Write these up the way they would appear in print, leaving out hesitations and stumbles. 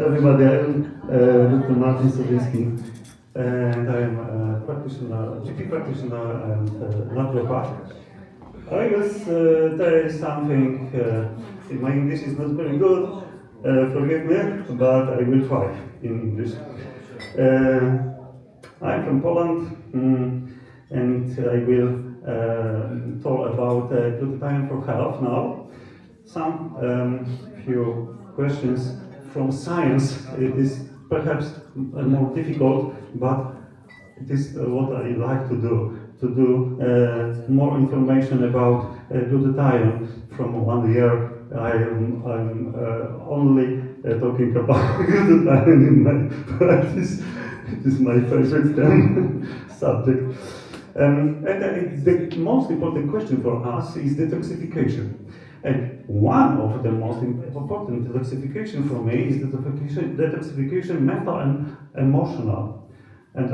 everybody. I'm Dr. Marcin Sowiński, and I'm a practitioner, GP practitioner and naturopath. I will tell you something. My English is not very good, forgive me, but I will try in English. I'm from Poland, and I will talk about glutathione for health now. Some few questions from science. It is perhaps more difficult, but it is what I like to do more information about glutathione. From 1 year, I'm only talking about glutathione in my practice. It is my favorite subject. And the most important question for us is detoxification. And one of the most important detoxification for me is detoxification mental and emotional. And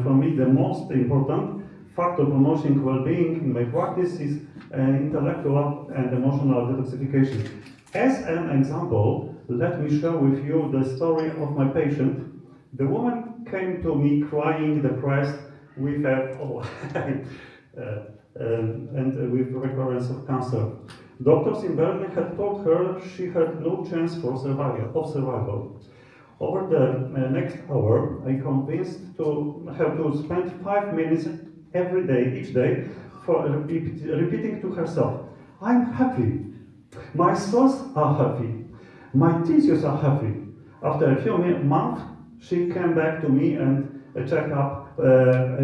for me, the most important factor promoting well-being in my practice is intellectual and emotional detoxification. As an example, let me share with you the story of my patient. The woman came to me crying, depressed, with and with recurrence of cancer. Doctors in Berlin had told her she had no chance for survival. Over the next hour, I convinced her to spend 5 minutes every day, each day, for repeating to herself, "I'm happy. My cells are happy. My tissues are happy." After a few months, she came back to me and check-up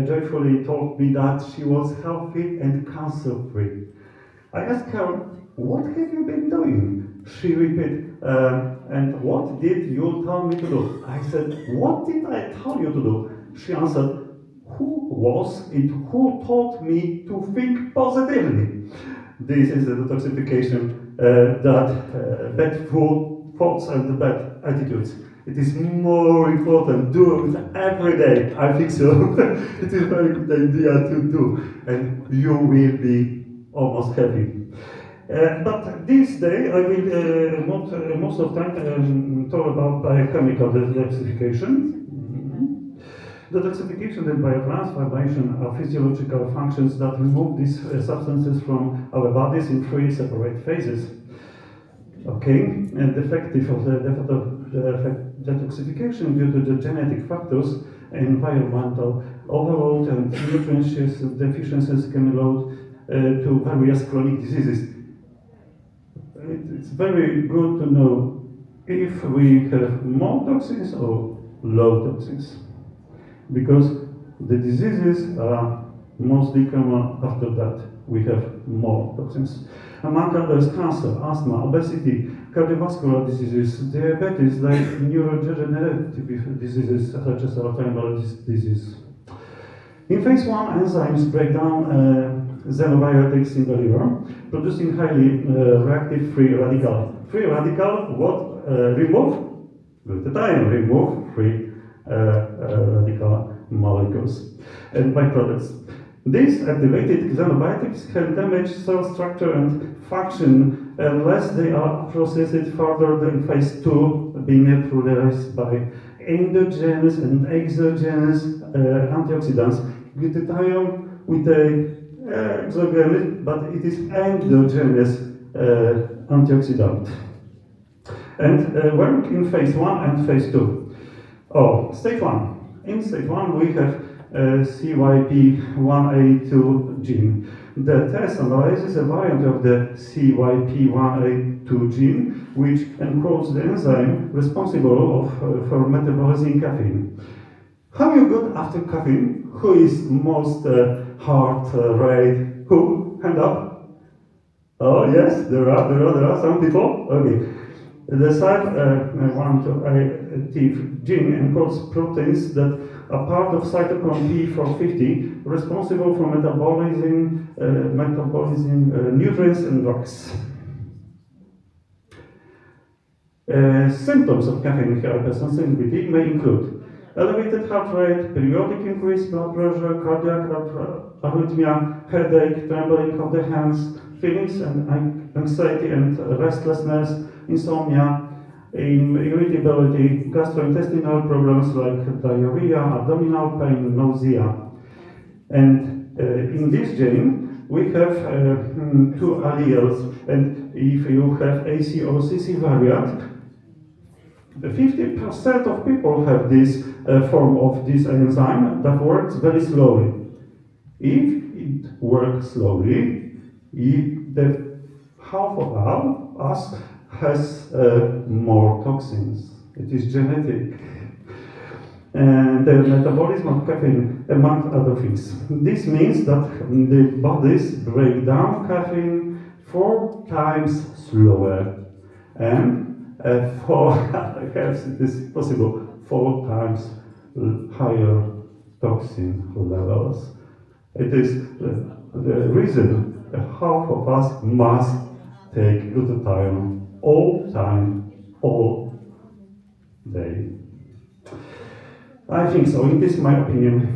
joyfully told me that she was healthy and cancer-free. I asked her, "What have you been doing?" She repeated, "And what did you tell me to do?" I said, "What did I tell you to do?" She answered, "Who was it who taught me to think positively?" This is the detoxification that bad food, thoughts and bad attitudes. It is more important. Do it every day. I think so. It is a very good idea to do, and you will be almost happy. But this day I will most of the time talk about biochemical detoxification. Detoxification and biotransformation are physiological functions that remove these substances from our bodies in 3 separate phases. Okay, and the effective of the detoxification due to the genetic factors, environmental overload and nutrient deficiencies can lead to various chronic diseases. It's very good to know if we have more toxins or low toxins, because the diseases are mostly common after that. We have more toxins. Among others, cancer, asthma, obesity, cardiovascular diseases, diabetes, like neurodegenerative diseases such as Alzheimer's disease. In phase 1, enzymes break down xenobiotics in the liver, producing highly reactive free radical. Free radical, what remove? Glutathione, remove free radical molecules and byproducts. These activated xenobiotics can damage cell structure and function unless they are processed further in phase 2, being neutralized by endogenous and exogenous antioxidants. Glutathione we take exogenous, but it is endogenous antioxidant. And work in phase 1 and phase 2. Oh, stage 1. In stage 1 we have CYP1A2 gene. The test analyzes a variant of the CYP1A2 gene, which encodes the enzyme responsible for metabolizing caffeine. How you got after caffeine? Who is most heart rate? Who? Hand up. Oh yes, there are some people. Okay. The CYP1A2 gene encodes proteins that are part of cytochrome P450, responsible for metabolizing nutrients and drugs. Symptoms of caffeine hypersensitivity may include elevated heart rate, periodic increased blood pressure, cardiac arrhythmia, headache, trembling of the hands, feelings and anxiety and restlessness, insomnia, irritability, gastrointestinal problems like diarrhea, abdominal pain, nausea. And in this gene, we have two alleles, and if you have AC or CC variant, 50% of people have this form of this enzyme that works very slowly. If it works slowly, the half of us has more toxins. It is genetic. And the metabolism of caffeine, among other things. This means that the bodies break down caffeine 4 times slower, and perhaps it is possible 4 times higher toxin levels. It is the reason half of us must take glutathione all time, all day. I think so. It is my opinion.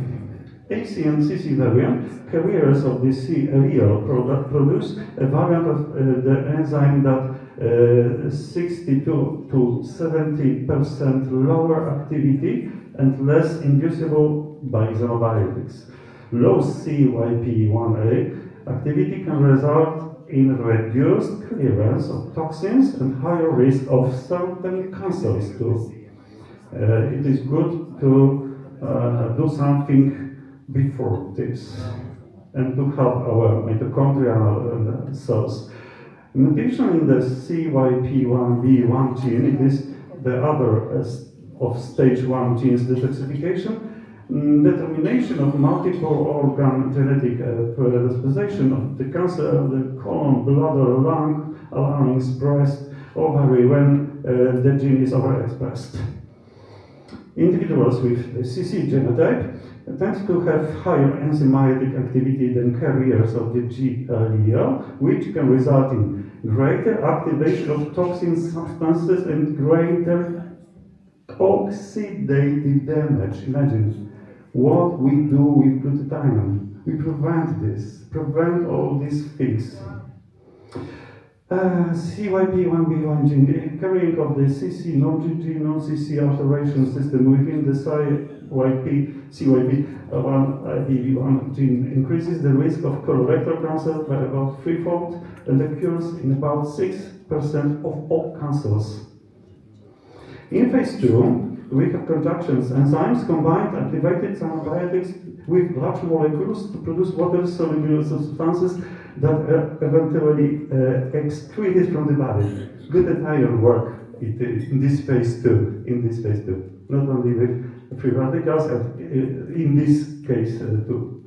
AC and CC variant carriers of the C allele produce a variant of the enzyme that 62 to 70% lower activity and less inducible by xenobiotics. Low CYP1A activity can result in reduced clearance of toxins and higher risk of certain cancers too. It is good to do something before this and to help our mitochondrial cells. Mutation in the CYP1B1 gene, it is the other of stage 1 genes detoxification, determination of multiple organ genetic predisposition of the cancer of the colon, bladder, lung, larynx, breast, ovary when the gene is overexpressed. Individuals with CC genotype tend to have higher enzymatic activity than carriers of the G allele, which can result in greater activation of toxin substances and greater oxidative damage. Imagine what we do with glutathione. We prevent all these things. CYP1B1 gene, carrying of the CC non-CC alteration system within the CYP1B1 gene increases the risk of colorectal cancer by about 3-fold and occurs in about 6% of all cancers. In phase 2, we have conjunctions enzymes combined activated antibiotics with large molecules to produce water-soluble substances that eventually excreted from the body. Glutathione work in this phase 2. Not only with free radicals, in this case too.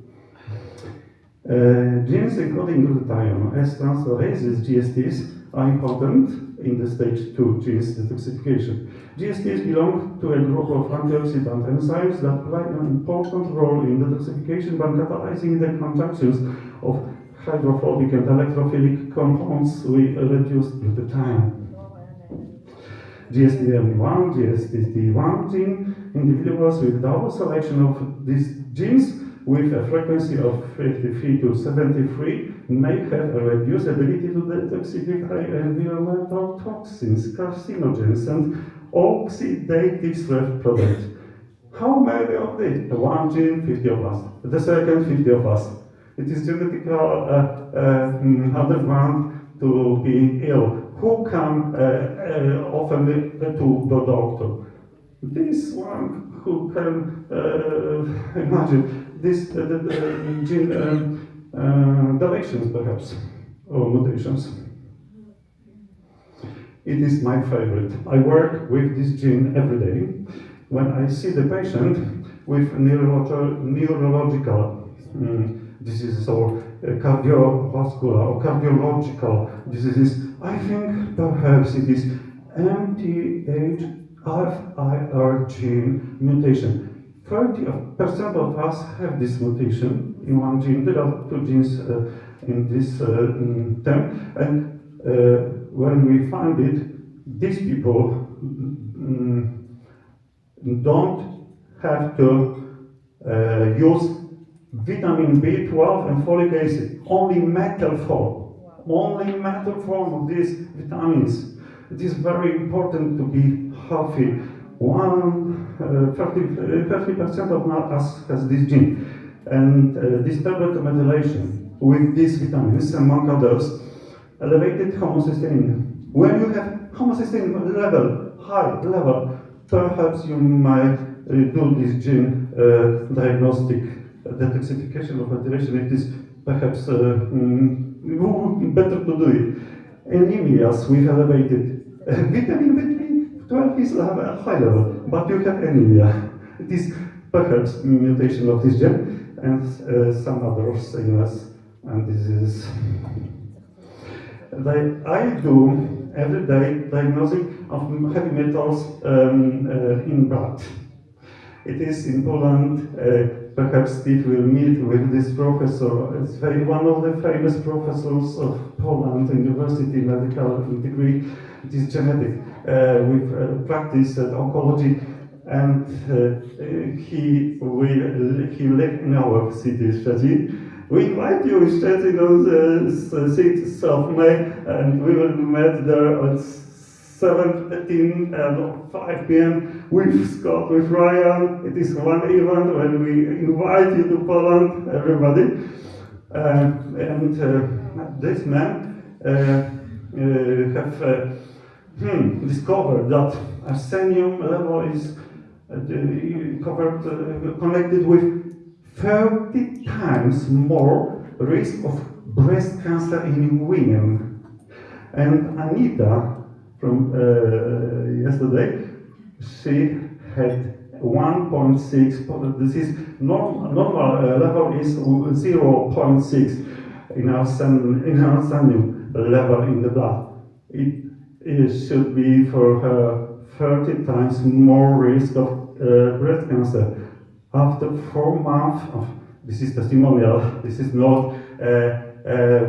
Genes encoding glutathione as transferases, GSTs, are important in the stage 2 genes detoxification. GSTs belong to a group of antioxidant enzymes that play an important role in detoxification by catalyzing the conjunctions of hydrophobic and electrophilic compounds with reduced glutathione. GSD1, GSD1 gene, individuals with double selection of these genes with a frequency of 53 to 73 may have a reduced ability to detoxify environmental toxins, carcinogens, and oxidative stress products. How many of these? One gene, 50 of us. The second, 50 of us. It is genetical underground to be ill. Who come often to the doctor? This one who can imagine this gene deletions perhaps, or mutations. It is my favorite. I work with this gene every day. When I see the patient with neurological diseases or cardiovascular or cardiological diseases, I think perhaps it is MTHFR gene mutation. 30% of us have this mutation in one gene. There are two genes in this term, and when we find it, these people don't have to use vitamin B12 and folic acid, only metal form of these vitamins. It is very important to be healthy. 30% of us has this gene. And this double methylation with these vitamins, among others, elevated homocysteine. When you have homocysteine level, high level, perhaps you might do this gene diagnostic detoxification of methylation. It is perhaps better to do it. Anemias with elevated vitamin B12 is high level, but you have anemia. It is perhaps mutation of this gene and some other illness and diseases. I do everyday diagnosing of heavy metals in blood. It is in Poland. Perhaps Steve will meet with this professor. It's one of the famous professors of Poland University medical degree. It is genetic with practice at oncology, and he lives in our city, Szczecin. We invite you in Szczecin on the 6th of May, and we will meet there at 7:15 and 5 p.m. with Scott, with Ryan. It is one event when we invite you to Poland, everybody. This man have discovered that arsenium level is connected with 30 times more risk of breast cancer in women. And Anita, from yesterday, she had 1.6. This is normal level is 0.6 in arsenium level in the blood. It should be for her 30 times more risk of breast cancer. After 4 months of this is testimonial. This is not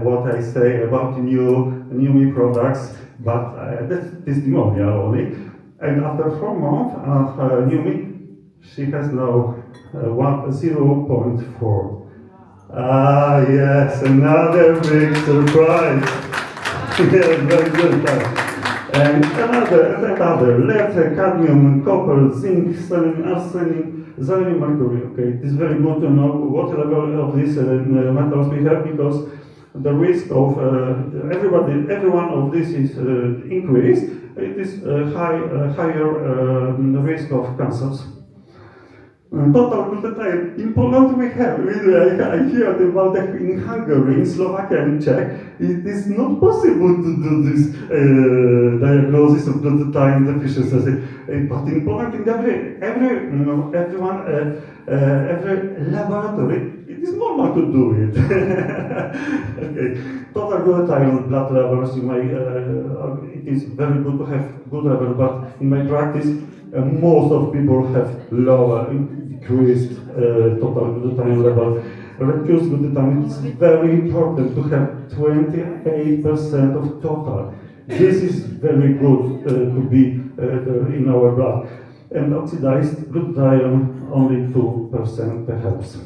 what I say about new products, but that's testimonial only. And after 4 months of Numi, she has now 0.4. Ah, yes, another big surprise. Yes, very good. And another lead, cadmium, copper, zinc, selenium, arsenic, selenium, mercury. Okay, it is very good to know what level of these metals we have, because the risk of every one of these is increased. It is higher risk of cancers. Total glutathione. In Poland we have, I heard about that in Hungary, in Slovakia and Czech. It is not possible to do this diagnosis of glutathione deficiency. But in Poland, in every laboratory, it is normal to do it. Okay. Total glutathione blood levels, it is very good to have good level, but in my practice, most of people have lower, decreased total glutathione level. Reduced glutathione is very important to have 28% of total. This is very good to be in our blood. And oxidized glutathione only 2% perhaps.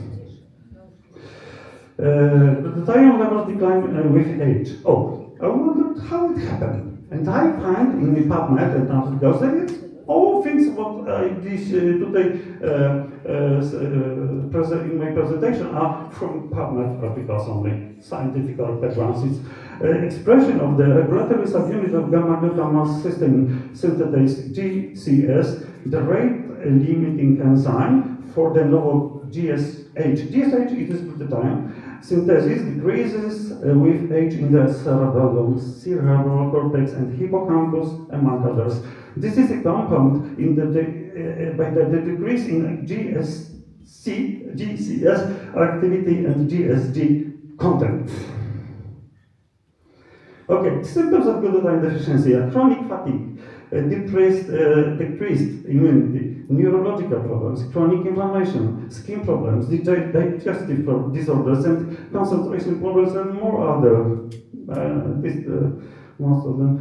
Glutathione levels decline with age. Oh, I wondered how it happened. And I find in the PubMed and articles that all things what I did today in my presentation are from PubMed articles only, scientific backgrounds. It's expression of the regulatory subunit of gamma-glutamate system synthetase GCS, the rate-limiting enzyme for the novel GSH. GSH it is glutathione. Synthesis decreases with age in the cerebellum, cerebral cortex, and hippocampus, among others. This is a compound by the decrease in GCS activity and GSG content. Okay, symptoms of glutathione deficiency are chronic fatigue, decreased immunity, neurological problems, chronic inflammation, skin problems, digestive disorders, and concentration problems, and more other. Most of them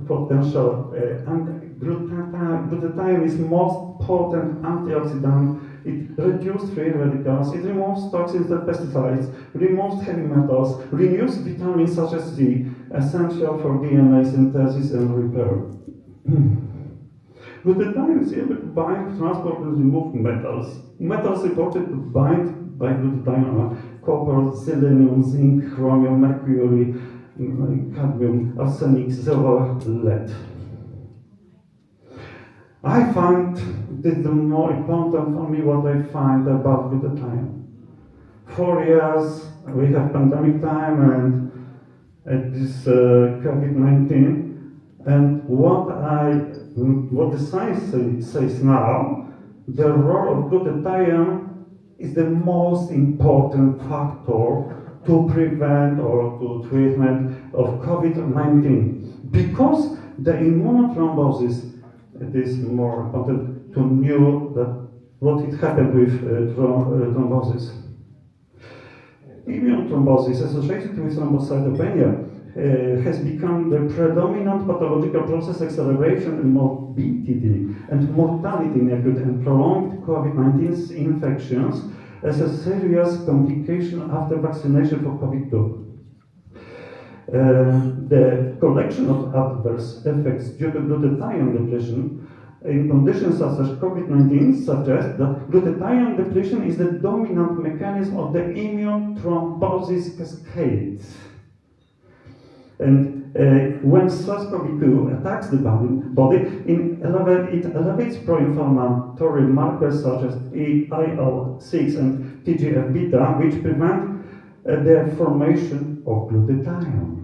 potential. And glutathione is most potent antioxidant. It reduces free radicals, it removes toxins and pesticides, removes heavy metals, removes vitamins such as C, essential for DNA synthesis and repair. Glutathione is able to bind, transport, and remove metals. Metals reported to bind by glutathione are copper, selenium, zinc, chromium, mercury, cadmium, arsenic, silver, lead. I find this the more important for me what I find about glutathione. 4 years we have pandemic time and this COVID-19, and what the science says now, the role of glutathione is the most important factor to prevent or to treatment of COVID-19, because the immunothrombosis, it is more important to know that what it happened with thrombosis. Immune thrombosis associated with thrombocytopenia has become the predominant pathological process acceleration in morbidity and mortality in acute and prolonged COVID-19 infections as a serious complication after vaccination for COVID-2. The collection of adverse effects due to glutathione depletion in conditions such as COVID-19 suggests that glutathione depletion is the dominant mechanism of the immune thrombosis cascade. And when SARS-CoV-2 attacks the body, it elevates pro-inflammatory markers such as IL-6 and TGF-beta, which prevent the formation of glutathione.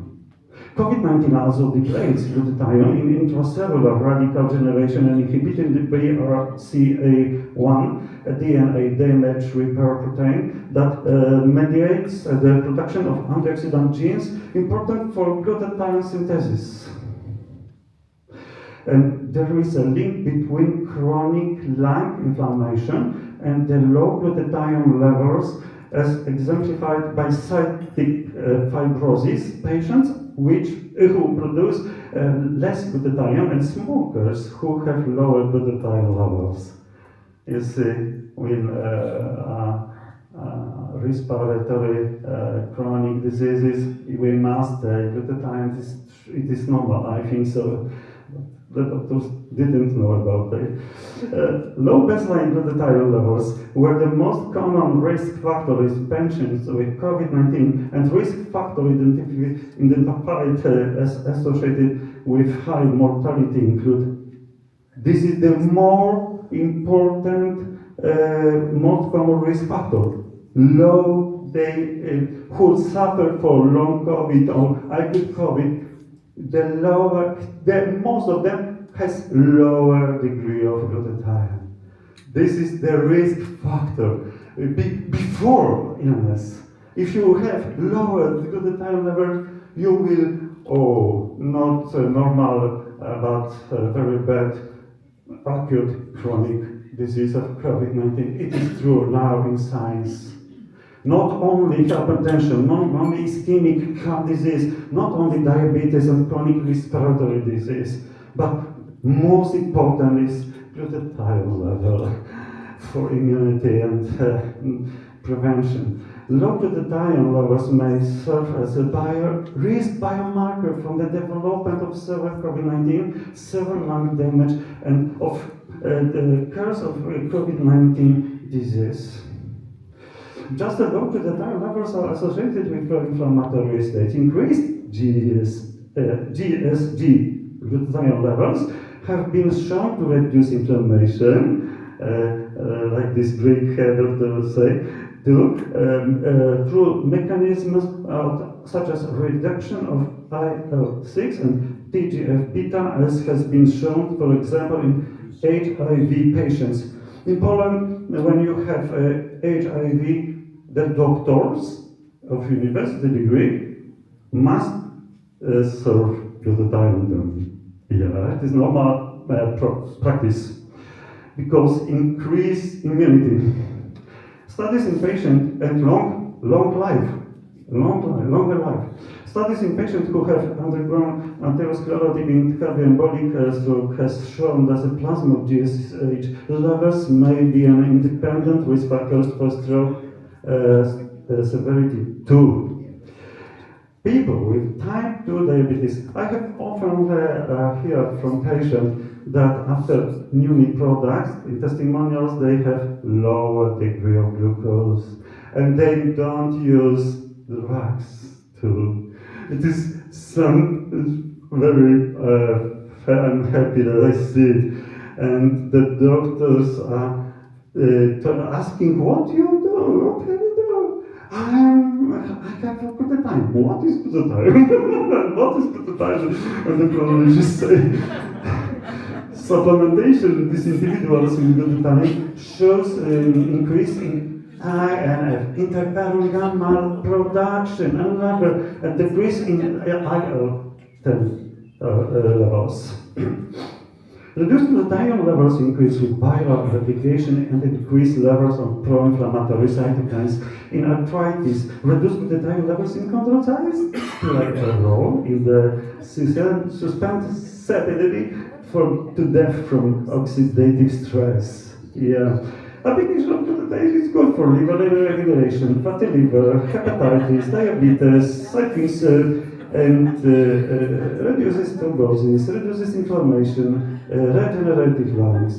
COVID-19 also degrades glutathione in intracellular radical generation and inhibiting the BRCA1, a DNA damage repair protein that mediates the production of antioxidant genes important for glutathione synthesis. And there is a link between chronic lung inflammation and the low glutathione levels, as exemplified by cystic fibrosis patients who produce less glutathione and smokers who have lower glutathione levels. You see, with respiratory chronic diseases, we must glutathione. It is normal, I think so. The doctors didn't know about it. Low baseline glutathione levels were the most common risk factor in patients with COVID-19, and risk factor identified as associated with high mortality include. This is the more important, most common risk factor. Who suffer for long COVID or acute COVID, most of them has lower degree of glutathione. This is the risk factor before illness. If you have lower glutathione level, you will, not normal, but very bad acute chronic disease of COVID-19. It is true now in science. Not only hypertension, not only ischemic heart disease, not only diabetes and chronic respiratory disease, but most important is glutathione level for immunity and prevention. Low glutathione levels may serve as a risk biomarker from the development of severe COVID-19, severe lung damage, and of the course of COVID-19 disease. Just the low glutathione levels are associated with pro-inflammatory states. Increased GSG glutathione levels have been shown to reduce inflammation, like this Greek doctor would say, through mechanisms such as reduction of IL-6 and TGF-beta, as has been shown, for example, in HIV patients. In Poland, when you have HIV, the doctors of university degree must serve glutathione. Yeah, it is normal practice because increase immunity. Studies in patients and longer life. Studies in patients who have undergone atherosclerotic and cardioembolic stroke has shown that the plasma GSH levels may be an independent risk factor for stroke severity too. people with type 2 diabetes. I have often heard from patients that after new meat products, in testimonials, they have lower degree of glucose and they don't use drugs too. It is some very I'm happy that I see it. And the doctors are asking, what do you do? What do you do? I have a good time. What is good time? What is good time? And the neurologist say, supplementation with these individuals in good time shows an increase in INF, interferon gamma production, and level, and decrease in IL-10 levels. Reduced glutathione levels increase with viral replication and increased levels of pro-inflammatory cytokines in arthritis. Reduced glutathione levels in chondrocytes play a role in the susceptibility to death from oxidative stress. Yeah. Application of glutathione is good for liver regulation, fatty liver, hepatitis, diabetes, I think so, and reduces thrombosis, reduces inflammation, regenerative lungs,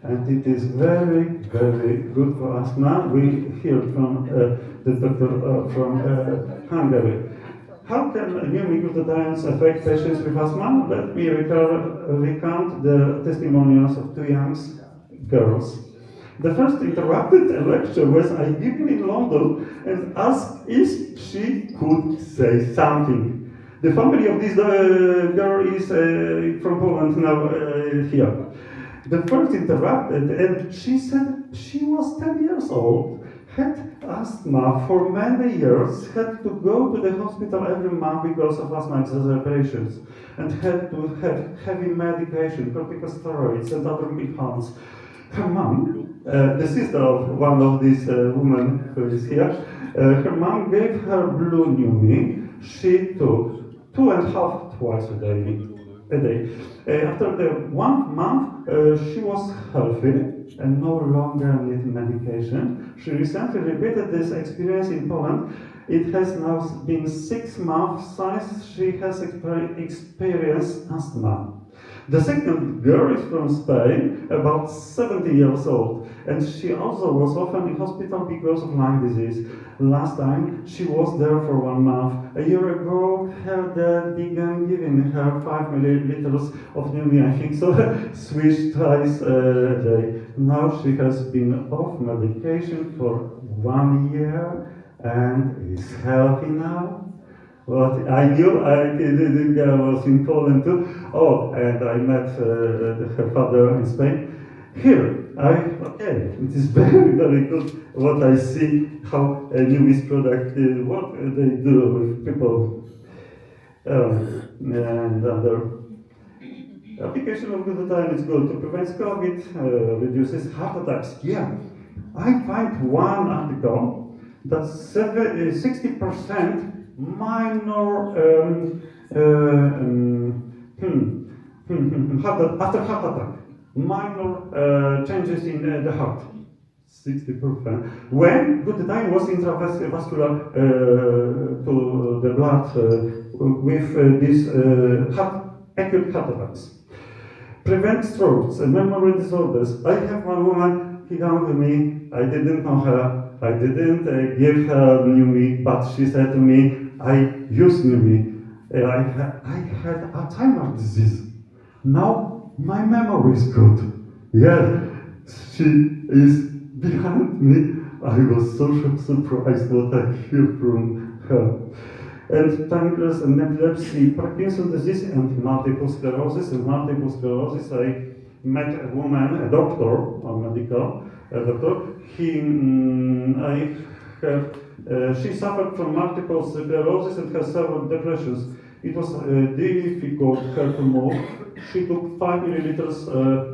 and it is very, very good for asthma. We hear from the doctor from Hungary. How can new glutathiones affect patients with asthma? Let me recount the testimonials of two young girls. The first interrupted a lecture was I given in London and asked if she could say something. The family of this girl is from Poland now here. The first interrupted and she said she was 10 years old, had asthma for many years, had to go to the hospital every month because of asthma exacerbations, and had to have heavy medication, corticosteroids and other medicines. Her mom, the sister of one of these women who is here, her mom gave her blue Numi. She took 2.5 twice a day. After the 1 month, she was healthy and no longer needed medication. She recently repeated this experience in Poland. It has now been 6 months since she has experienced asthma. The second girl is from Spain, about 70 years old, and she also was often in hospital because of lung disease. Last time she was there for 1 month. A year ago, her dad began giving her 5 milliliters of Numi, I think so, switched twice a day. Now she has been off medication for 1 year and is healthy now. What I knew, the girl was in Poland too. Oh, and I met her father in Spain. Here, it is very, very good what I see, how a Numis product, what they do with people. And other application of glutathione is good to prevent COVID, reduces heart attacks. Yeah, I find one article that 60% minor after heart attack, minor changes in the heart, 60%. When glutathione was intravascular to the blood with these acute heart attacks. Prevent strokes and memory disorders. I have one woman, he came to me, I didn't know her, I didn't give her Numi, but she said to me, I use Numi. I had Alzheimer's disease. Now my memory is good. Yeah, she is behind me. I was so surprised what I hear from her. And tanglers and epilepsy, Parkinson's disease and multiple sclerosis. In multiple sclerosis, I met a woman, a doctor, a medical doctor. She suffered from multiple sclerosis and has several depressions. It was difficult for her to move. She took 5 milliliters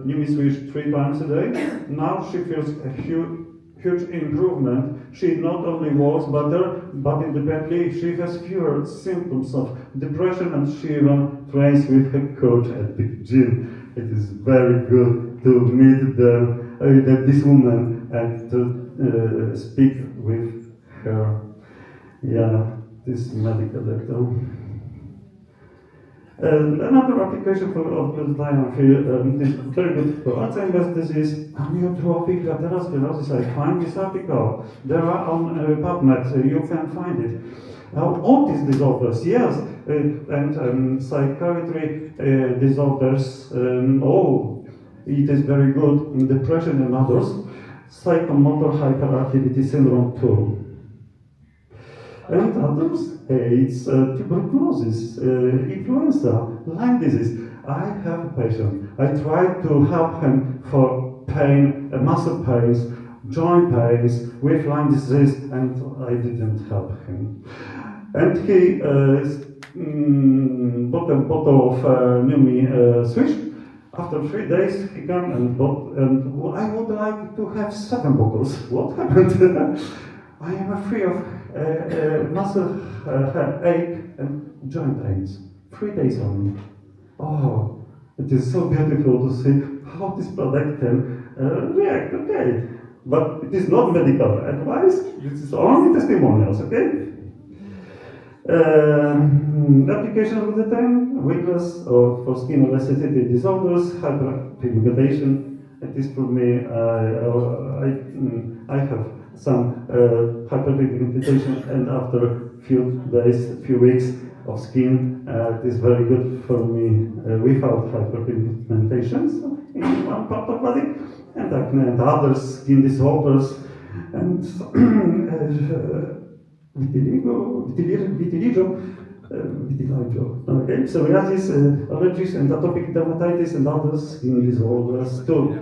Numiswish 3 times a day. Now she feels a huge improvement. She not only walks better, but independently she has fewer symptoms of depression, and she even trains with her coach at the gym. It is very good to meet this woman and to speak with her. Yeah. this medical doctor. Another application of glutathione is very good for Alzheimer's disease, amyotrophic lateral sclerosis. I find this article. There are on PubMed, you can find it. All these disorders, yes, and psychiatry disorders, it is very good in depression and others. Psychomotor hyperactivity syndrome too. And others, AIDS, tuberculosis, influenza, Lyme disease. I have a patient. I tried to help him for pain, muscle pains, joint pains with Lyme disease, and I didn't help him. And he bought a bottle of Numi Swish. After 3 days, he came and bought, and I would like to have 7 bottles. What happened? I am afraid of muscle ache and joint pains. 3 days only. Oh, it is so beautiful to see how this product can react. Okay, but it is not medical advice. This is only testimonials. Okay. Application of the time, weakness or for skin elasticity disorders, hyperpigmentation. It is for me. I have some hyperpigmentation, and after few days, few weeks of skin, it is very good for me without hyperpigmentations in one part of body, and acne and other skin disorders, and vitiligo, okay, psoriasis, allergies, and atopic dermatitis, and other skin disorders too.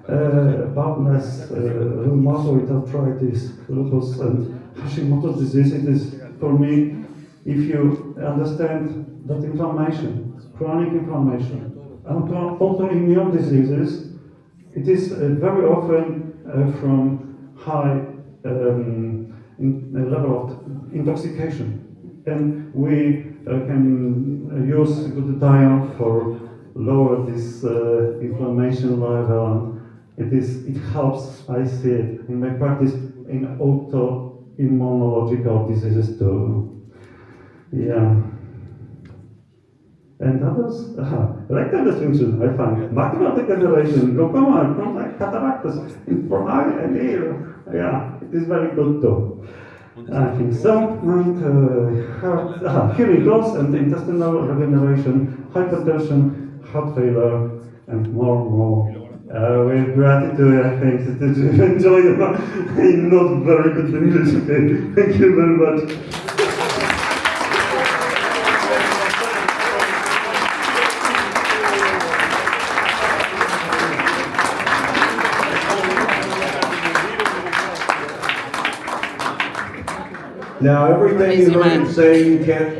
Baldness, rheumatoid arthritis, lupus, and Hashimoto's disease. It is for me, if you understand that inflammation, chronic inflammation, autoimmune diseases, it is very often from high level of intoxication, and we can use glutathione for lower this inflammation level. It helps. I see it in my practice in autoimmunological diseases too. Yeah. And others, erectile dysfunction, I find macular degeneration, glaucoma, contact cataracts for eye and ear. Yeah, it is very good too. I think so. And hearing loss and intestinal regeneration, hypertension, heart failure, and more. With gratitude, I think that you enjoy it. Not very good English, okay? Thank you very much. Now, everything you heard him say, you can't